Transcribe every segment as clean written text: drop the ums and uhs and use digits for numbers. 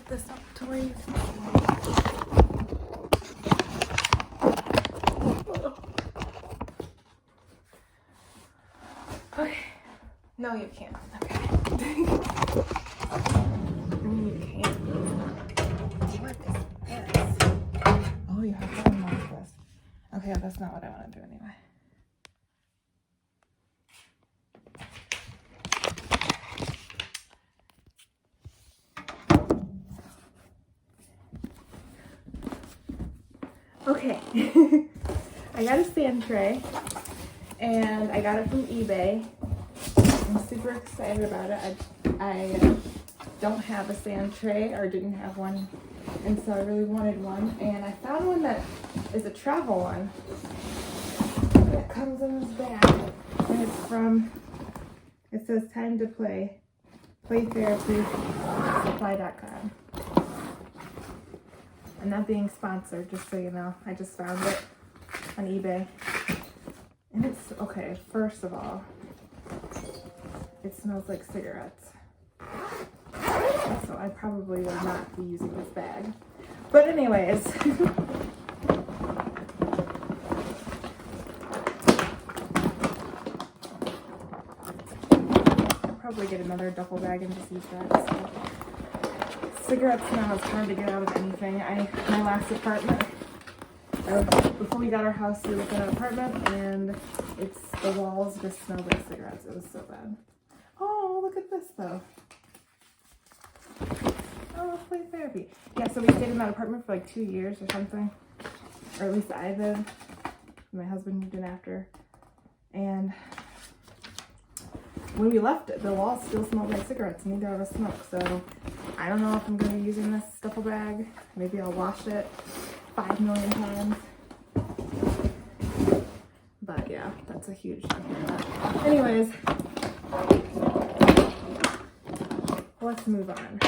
lift this up to where you can see. Okay. No, you can't. Okay. You can't. What is this? Oh, you have to unlock this. Okay, that's not what I want to do anyway. Okay, I got a sand tray, and I got it from eBay. I'm super excited about it. I don't have a sand tray, or didn't have one, and so I really wanted one. And I found one that is a travel one. It comes in this bag, and it's from, it says Time to Play, playtherapysupply.com. I'm not being sponsored, just so you know. I just found it on eBay. And it's, okay, first of all, it smells like cigarettes. So I probably will not be using this bag. But anyways. I'll probably get another duffel bag and just use that. So. Cigarette smell is hard to get out of anything. My last apartment, before we got our house, we lived in an apartment, and the walls just smelled like cigarettes. It was so bad. Oh, look at this though. Oh, play therapy. Yeah, so we stayed in that apartment for like 2 years or something, or at least I did. My husband moved in after, and when we left it, the walls still smelled like cigarettes. Neither of us smoked, so I don't know if I'm going to be using this duffel bag. Maybe I'll wash it 5 million times. But yeah, that's a huge thing. Anyways, let's move on.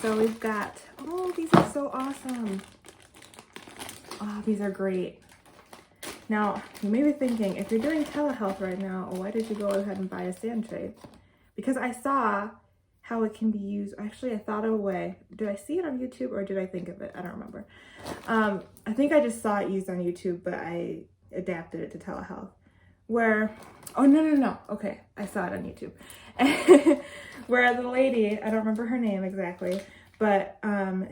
So we've got, oh, these are so awesome. Oh, these are great. Now, you may be thinking, if you're doing telehealth right now, why did you go ahead and buy a sand tray? Because I saw how it can be used. Actually, I thought of a way. Did I see it on YouTube or did I think of it? I don't remember. I think I just saw it used on YouTube, but I adapted it to telehealth. Where, oh, no. Okay, I saw it on YouTube. Where the lady, I don't remember her name exactly, but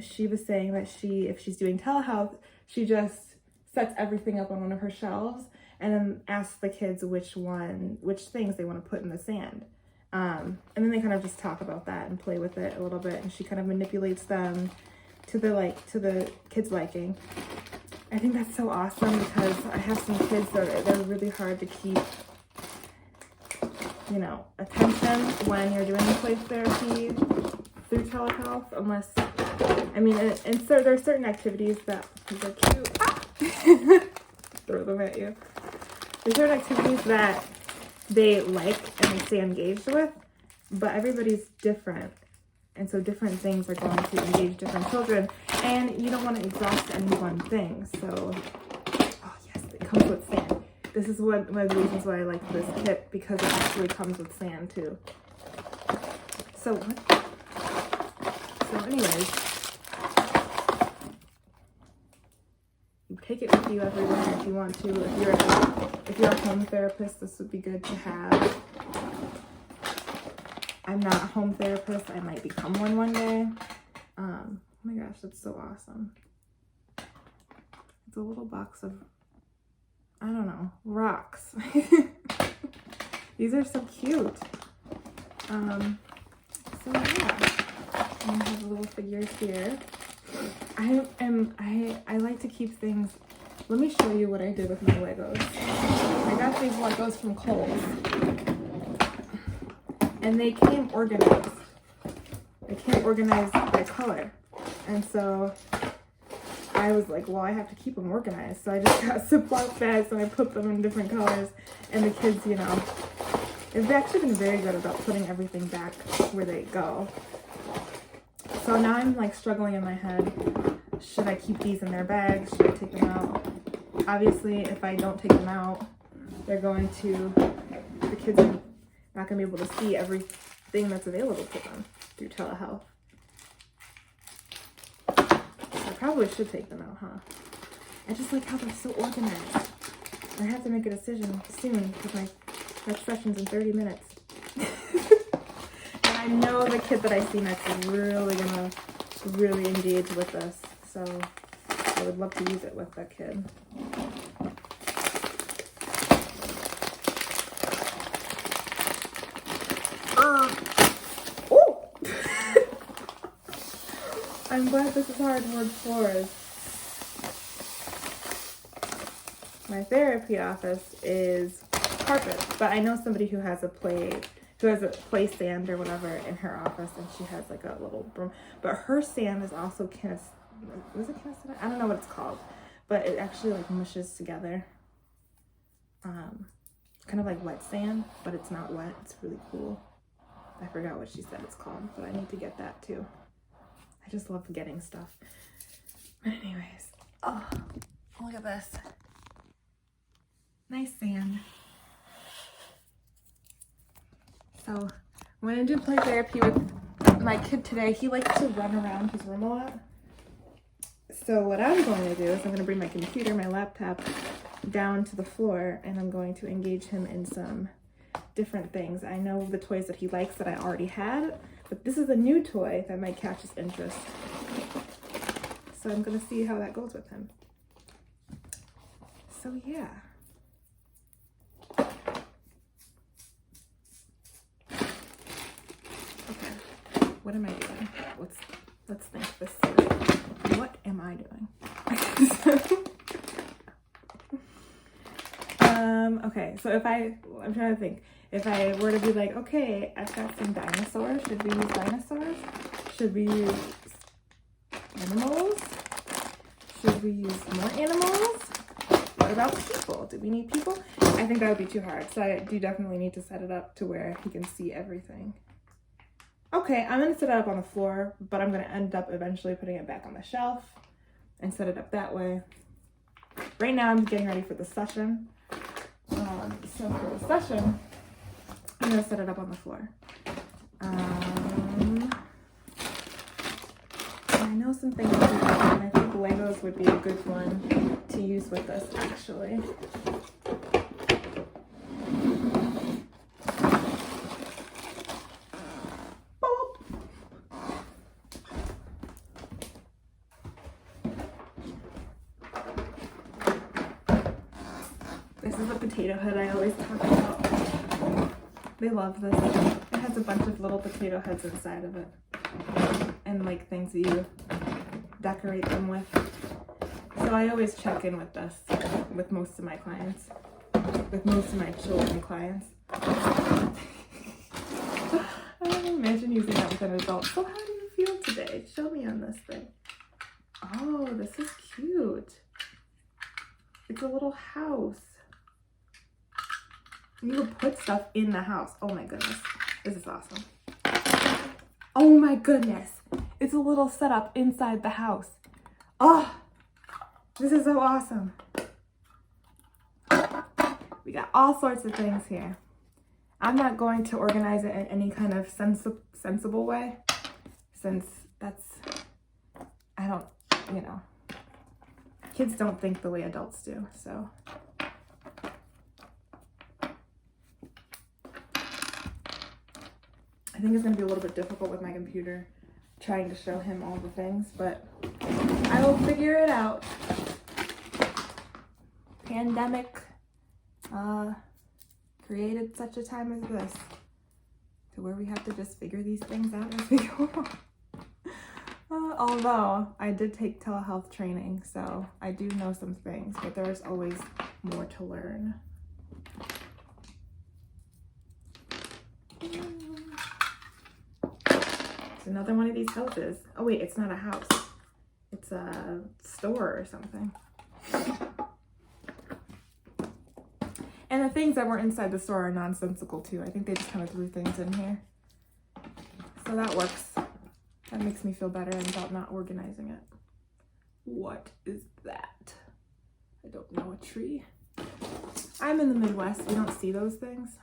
she was saying that if she's doing telehealth, she just sets everything up on one of her shelves and then asks the kids which things they want to put in the sand. And then they kind of just talk about that and play with it a little bit, and she kind of manipulates them to the kids' liking. I think that's so awesome because I have some kids that they're really hard to keep, attention when you're doing play therapy through telehealth, unless, and so there are certain activities that are cute. Throw them at you. There's certain activities that they like and they stay engaged with, but everybody's different, and so different things are going to engage different children, and you don't want to exhaust any one thing. So, oh yes, it comes with sand. This is one of the reasons why I like this kit, because it actually comes with sand too. So anyways, you take it with you everywhere if you want to. If you're a home therapist, this would be good to have. I'm not a home therapist. I might become one day. Oh my gosh, that's so awesome. It's a little box of, I don't know, rocks. These are so cute. So yeah, I have little figures here. I like to keep things. Let me show you what I did with my Legos. I got these Legos from Kohl's, and they came organized. They came organized by color, and so I was like, well, I have to keep them organized. So I just got Ziploc bags and I put them in different colors, and the kids, they've actually been very good about putting everything back where they go. So now I'm like struggling in my head. Should I keep these in their bags? Should I take them out? Obviously, if I don't take them out, the kids are not going to be able to see everything that's available to them through telehealth. probably should take them out, huh? I just like how they're so organized. I have to make a decision soon because my next session's in 30 minutes. And I know the kid that I see next is really gonna really engage with this. So I would love to use it with that kid. Oh! I'm glad this is hardwood floors. My therapy office is carpet, but I know somebody who has a play sand or whatever in her office, and she has like a little broom. But her sand is also was it kinesthetic? I don't know what it's called, but it actually like mushes together. Kind of like wet sand, but it's not wet. It's really cool. I forgot what she said it's called, but I need to get that too. I just love getting stuff. But anyways, oh, look at this. Nice sand. So when I do play therapy with my kid today, he likes to run around his room a lot. So what I'm going to do is I'm going to bring my computer, my laptop down to the floor, and I'm going to engage him in some different things. I know the toys that he likes that I already had, but this is a new toy that might catch his interest. So I'm going to see how that goes with him. So yeah. Okay, what am I doing? Let's think this through. What am I doing? Okay, so I'm trying to think. If I were to be like, okay, I've got some dinosaurs. Should we use dinosaurs? Should we use animals? Should we use more animals? What about people? Do we need people? I think that would be too hard. So I do definitely need to set it up to where he can see everything. Okay, I'm gonna set it up on the floor, but I'm gonna end up eventually putting it back on the shelf and set it up that way. Right now I'm getting ready for the session. So for the session, I'm gonna set it up on the floor. I know some things to do, and I think Legos would be a good one to use with this actually. This is the potato head I always talk about. They love this. It has a bunch of little potato heads inside of it. And like things that you decorate them with. So I always check in with this with most of my clients. With most of my children clients. I don't imagine using that with an adult. So how do you feel today? Show me on this thing. Oh, this is cute. It's a little house. You could put stuff in the house. Oh my goodness. This is awesome. Oh my goodness. It's a little setup inside the house. Oh, this is so awesome. We got all sorts of things here. I'm not going to organize it in any kind of sensible way, since I don't, kids don't think the way adults do, so. I think it's going to be a little bit difficult with my computer trying to show him all the things, but I will figure it out. Pandemic created such a time as this to where we have to just figure these things out as we go along. Although I did take telehealth training, so I do know some things, but there's always more to learn. Another one of these houses. Oh wait, it's not a house. It's a store or something. And the things that were inside the store are nonsensical too. I think they just kind of threw things in here. So that works. That makes me feel better about not organizing it. What is that? I don't know, a tree? I'm in the Midwest. We don't see those things.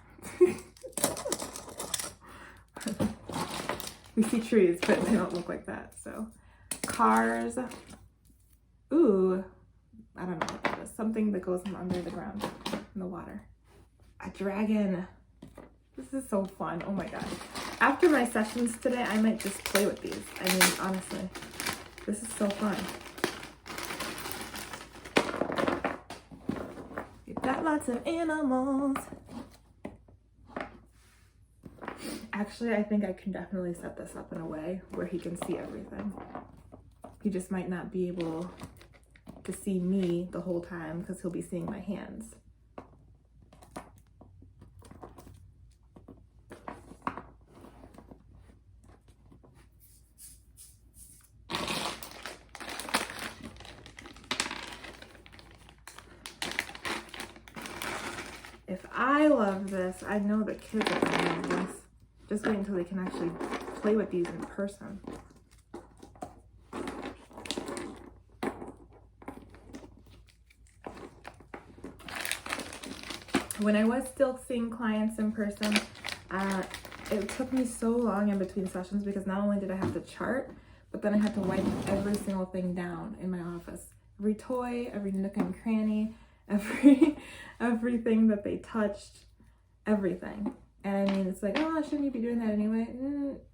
We see trees, but they don't look like that. So, cars. Ooh, I don't know what that is. Something that goes under the ground in the water. A dragon. This is so fun. Oh my gosh. After my sessions today, I might just play with these. I mean, honestly, this is so fun. We've got lots of animals. Actually, I think I can definitely set this up in a way where he can see everything. He just might not be able to see me the whole time because he'll be seeing my hands. If I love this, I know the kids are gonna love this. Just wait until they can actually play with these in person. When I was still seeing clients in person, it took me so long in between sessions because not only did I have to chart, but then I had to wipe every single thing down in my office. Every toy, every nook and cranny, everything that they touched, everything. And I mean, it's like, oh, shouldn't you be doing that anyway?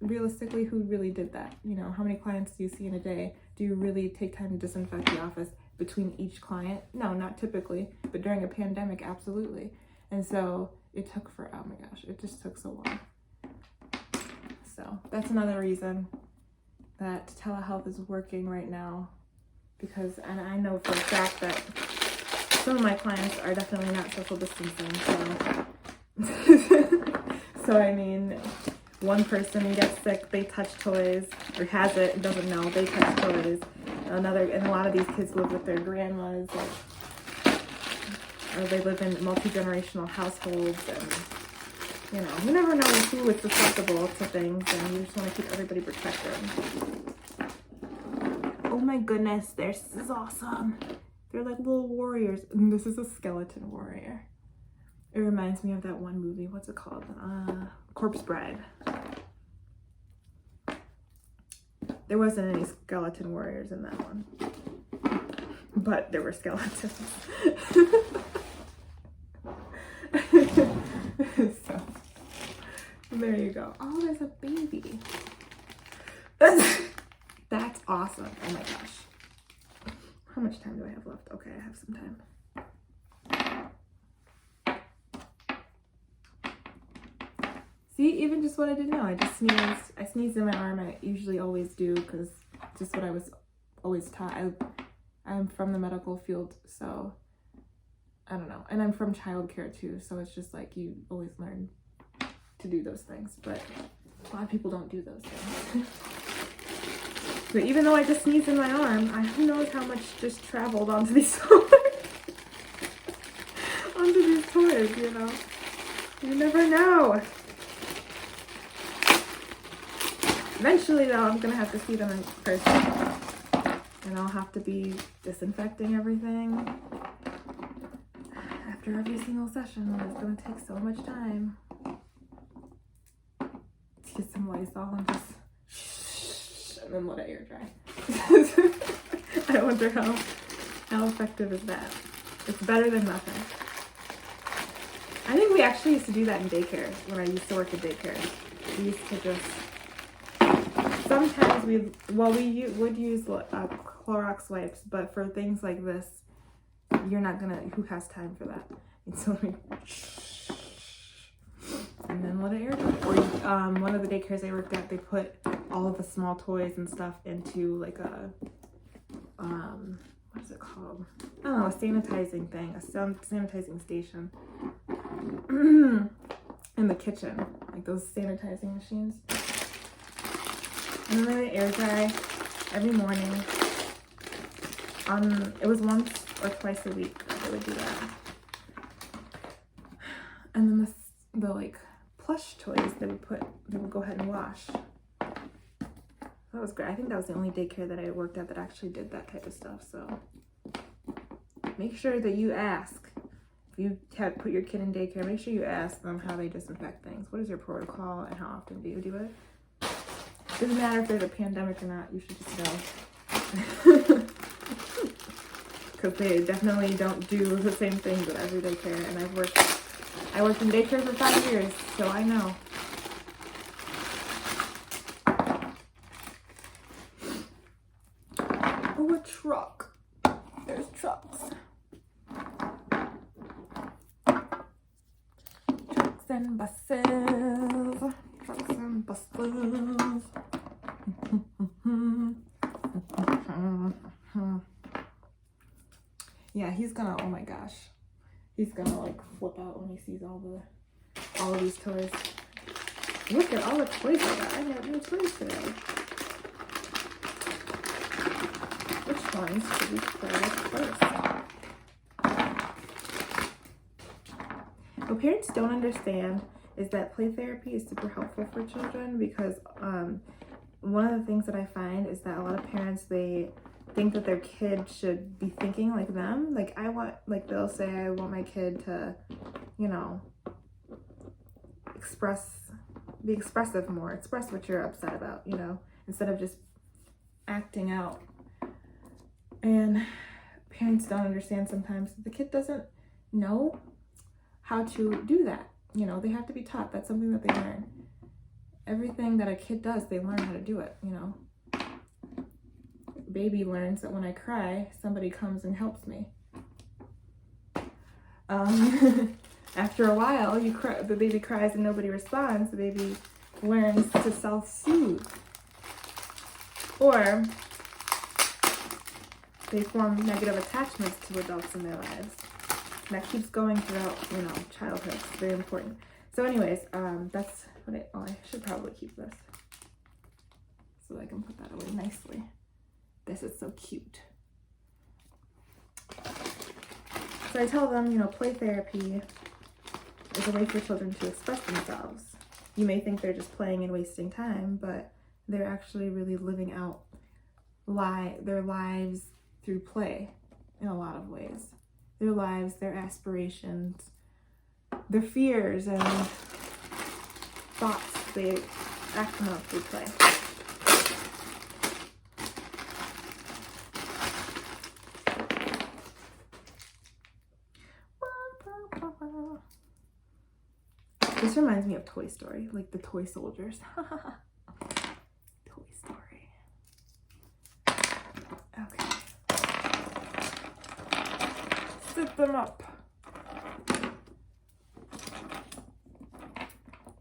Realistically, who really did that? You know, how many clients do you see in a day? Do you really take time to disinfect the office between each client? No, not typically, but during a pandemic, absolutely. And so it took oh my gosh, it just took so long. So that's another reason that telehealth is working right now, because, and I know for a fact that some of my clients are definitely not social distancing, so I mean, one person gets sick, they touch toys, or has it and doesn't know, they touch toys. Another, and a lot of these kids live with their grandmas, or they live in multi-generational households, and you know, you never know who is susceptible to things, and you just want to keep everybody protected. Oh my goodness, this is awesome. They're like little warriors. And this is a skeleton warrior. It reminds me of that one movie. What's it called? Corpse Bride. There wasn't any skeleton warriors in that one, but there were skeletons. So there you go. Oh, there's a baby. That's awesome. Oh my gosh. How much time do I have left? Okay, I have some time. See, even just what I didn't know. I just sneezed. I sneezed in my arm. I usually always do because just what I was always taught. I'm from the medical field, so I don't know. And I'm from childcare too, so it's just like you always learn to do those things. But a lot of people don't do those things. But even though I just sneezed in my arm, who knows how much just traveled onto these toys. Onto these toys, you know. You never know. Eventually, though, I'm going to have to see them in person. And I'll have to be disinfecting everything after every single session. It's going to take so much time. Let's get some Lysol and just and then let it air dry. I wonder how effective is that? It's better than nothing. I think we actually used to do that in daycare when I used to work in daycare. We used to just, sometimes we would use Clorox wipes, but for things like this, you're not gonna, who has time for that? And so and then let it air dry. Or one of the daycares I worked at, they put all of the small toys and stuff into like a, what is it called? I don't know, a sanitizing thing, a sanitizing station in the kitchen, like those sanitizing machines. And then they air dry every morning. It was once or twice a week that they would do that. And then the like plush toys they would go ahead and wash. That was great. I think that was the only daycare that I worked at that actually did that type of stuff. So make sure that you ask. If you have put your kid in daycare, make sure you ask them how they disinfect things. What is your protocol and how often do you do it? Doesn't matter if there's a pandemic or not, you should just know. because they definitely don't do the same things at everyday care. And I worked in daycare for 5 years, so I know. Oh, a truck. There's trucks. Trucks and buses. Trucks and buses. Yeah, he's gonna, oh my gosh. He's gonna like flip out when he sees all of these toys. Look at all the toys I got. I got new toys today. Which ones should we start with first? What parents don't understand is that play therapy is super helpful for children because one of the things that I find is that a lot of parents, they think that their kid should be thinking like them. Like they'll say, I want my kid to, you know, be expressive more, express what you're upset about, you know, instead of just acting out. And parents don't understand sometimes that the kid doesn't know how to do that. You know, they have to be taught. That's something that they learn. Everything that a kid does, they learn how to do it, you know. Baby learns that when I cry, somebody comes and helps me. After a while, the baby cries and nobody responds. The baby learns to self-soothe. Or they form negative attachments to adults in their lives. And that keeps going throughout, you know, childhood. It's very important. So anyways, that's what I should probably keep this so that I can put that away nicely. This is so cute. So I tell them, you know, play therapy is a way for children to express themselves. You may think they're just playing and wasting time, but they're actually really living out their lives through play in a lot of ways. Their lives, their aspirations, their fears and thoughts, they act them out through play. This reminds me of Toy Story, like the toy soldiers. Toy Story. Okay. Sit them up.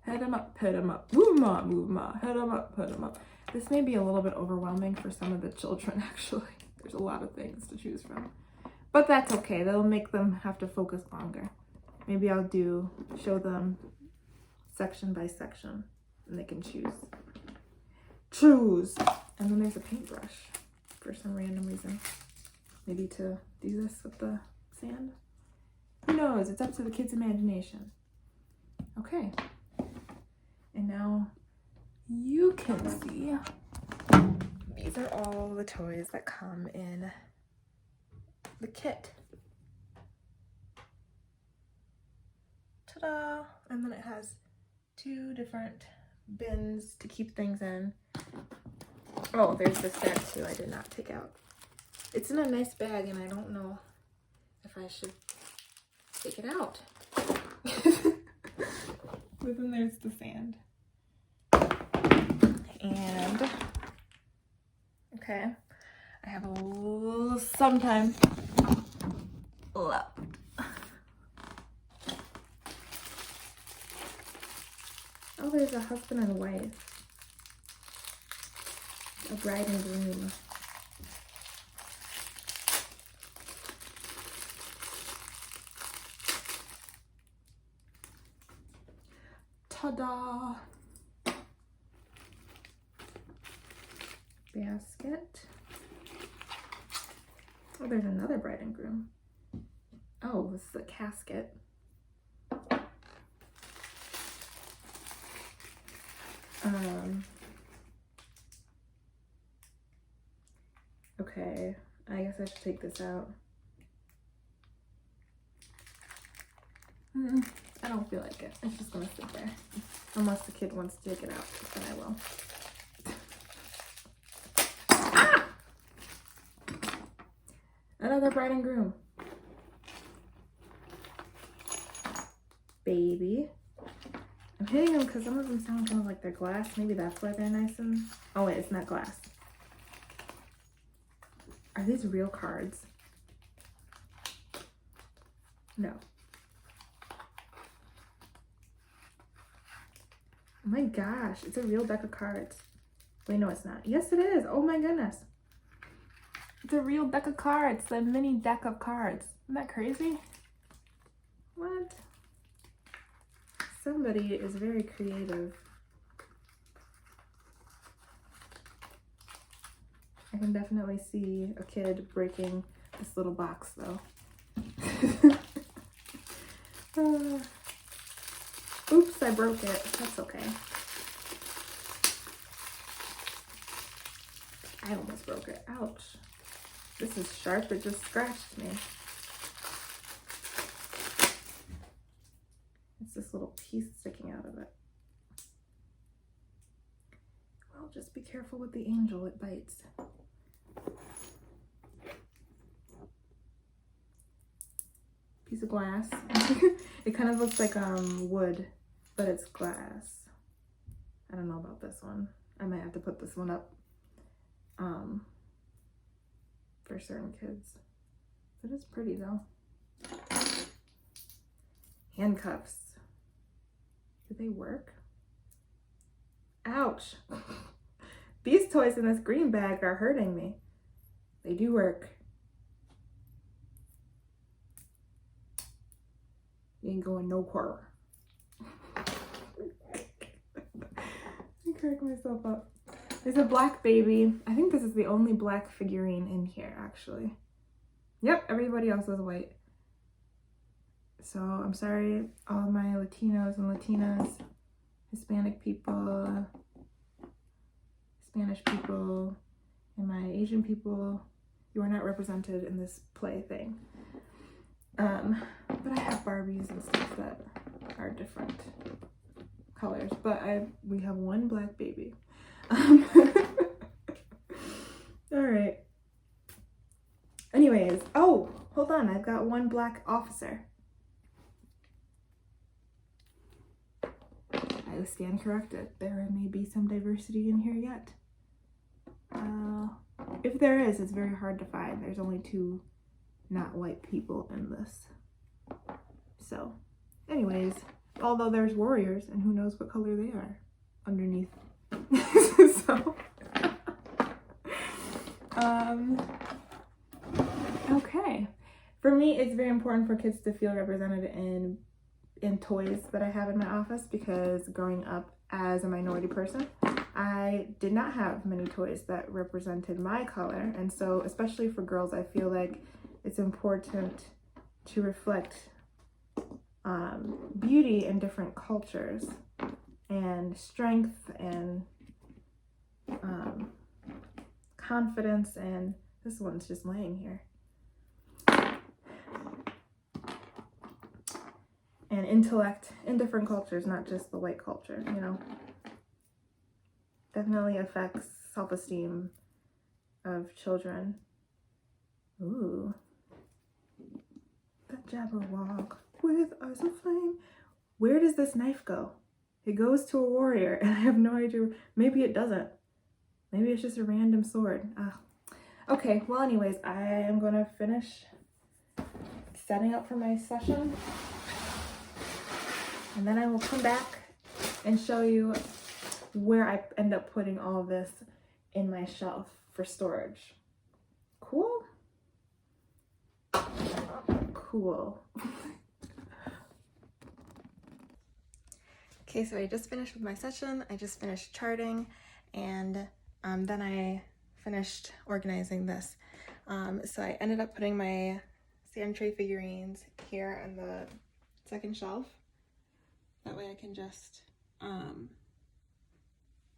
Head them up, head them up. Move ma, move ma. Head them up, head them up. This may be a little bit overwhelming for some of the children, actually. There's a lot of things to choose from. But that's okay. That'll make them have to focus longer. Maybe I'll show them section by section, and they can choose. And then there's a paintbrush for some random reason. Maybe to do this with the sand. Who knows? It's up to the kid's imagination. Okay. And now you can see these are all the toys that come in the kit. Ta-da! And then it has 2 different bins to keep things in. Oh, there's this bag too I did not take out. It's in a nice bag and I don't know if I should take it out. But then there's the sand. And, okay, I have a little sometime left. Oh, there's a husband and wife. A bride and groom. Ta-da! Basket. Oh, there's another bride and groom. Oh, this is a casket. Okay, I guess I should take this out. I don't feel like it. It's just gonna sit there. Unless the kid wants to take it out, then I will. Another bride and groom. Baby. I'm hitting them because some of them sound kind of like they're glass. Maybe that's why they're nice and... Oh wait, it's not glass. Are these real cards? No. Oh my gosh, it's a real deck of cards. Wait, no, it's not. Yes, it is. Oh my goodness. It's a real deck of cards. The mini deck of cards. Isn't that crazy? What? Somebody is very creative. I can definitely see a kid breaking this little box though. Oops, I broke it. That's okay. I almost broke it. Ouch. This is sharp. It just scratched me. It's this little piece sticking out of it. Well, just be careful with the angel. It bites. Piece of glass. It kind of looks like wood, but it's glass. I don't know about this one. I might have to put this one up for certain kids. It is pretty though. Handcuffs. Do they work? Ouch. These toys in this green bag are hurting me. They do work. You ain't going no quarter. I crack myself up. There's a black baby. I think this is the only black figurine in here, actually. Yep, everybody else is white. So I'm sorry, all of my Latinos and Latinas, Hispanic people, Spanish people, and my Asian people, you are not represented in this play thing. But I have Barbies and stuff that are different colors, but we have one black baby. All right. Anyways, oh, hold on, I've got one black officer. I stand corrected. There may be some diversity in here yet. If there is, it's very hard to find. There's only 2 not white people in this. So, anyways, although there's warriors, and who knows what color they are underneath. So, okay. For me, it's very important for kids to feel represented in toys that I have in my office, because growing up as a minority person, I did not have many toys that represented my color. And so, especially for girls, I feel like it's important to reflect beauty in different cultures, and strength, and confidence. And this one's just laying here. And intellect in different cultures, not just the white culture, you know. Definitely affects self-esteem of children. Ooh. That Jabberwock with eyes of flame. Where does this knife go? It goes to a warrior, and I have no idea. Maybe it doesn't. Maybe it's just a random sword. Okay, well anyways, I am gonna finish setting up for my session, and then I will come back and show you where I end up putting all of this in my shelf for storage. Cool? Cool. Okay, so I just finished with my session. I just finished charting, and then I finished organizing this. So I ended up putting my sand tray figurines here on the second shelf. That way I can just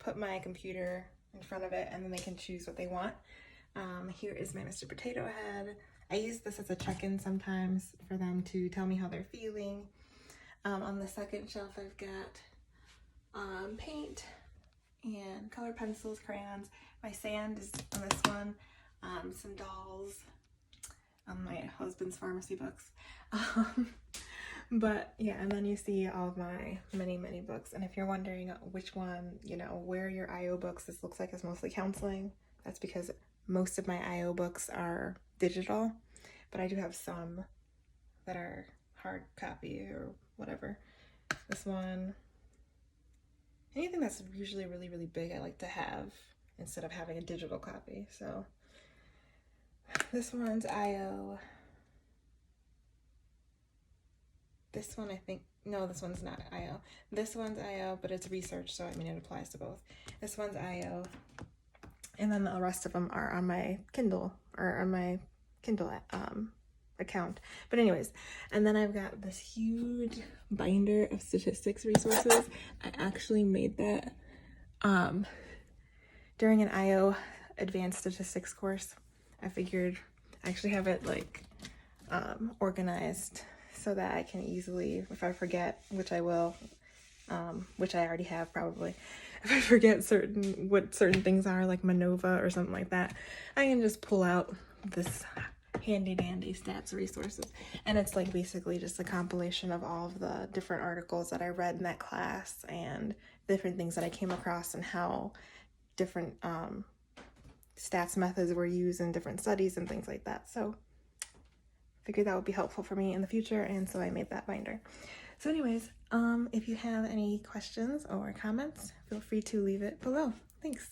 put my computer in front of it, and then they can choose what they want. Here is my Mr. Potato Head. I use this as a check-in sometimes for them to tell me how they're feeling. On the second shelf, I've got paint and colored pencils, crayons. My sand is on this one. Some dolls, on my husband's pharmacy books. But yeah, and then you see all of my many books. And if you're wondering which one, you know, where your IO books, this looks like it's mostly counseling. That's because most of my IO books are digital, but I do have some that are hard copy or whatever. This one, anything that's usually really big, I like to have instead of having a digital copy. So this one's IO. This one, I think, no, this one's not IO. This one's IO, but it's research, so I mean, it applies to both. This one's IO. And then the rest of them are on my Kindle, or on my Kindle account. But anyways, and then I've got this huge binder of statistics resources. I actually made that during an IO advanced statistics course. I figured I actually have it like organized so that I can easily, if I forget, which I will, which I already have probably, if I forget what certain things are, like MANOVA or something like that, I can just pull out this handy dandy stats resources. And it's like basically just a compilation of all of the different articles that I read in that class and different things that I came across and how different stats methods were used in different studies and things like that. So figured that would be helpful for me in the future, and so I made that binder. So anyways, if you have any questions or comments, feel free to leave it below. Thanks.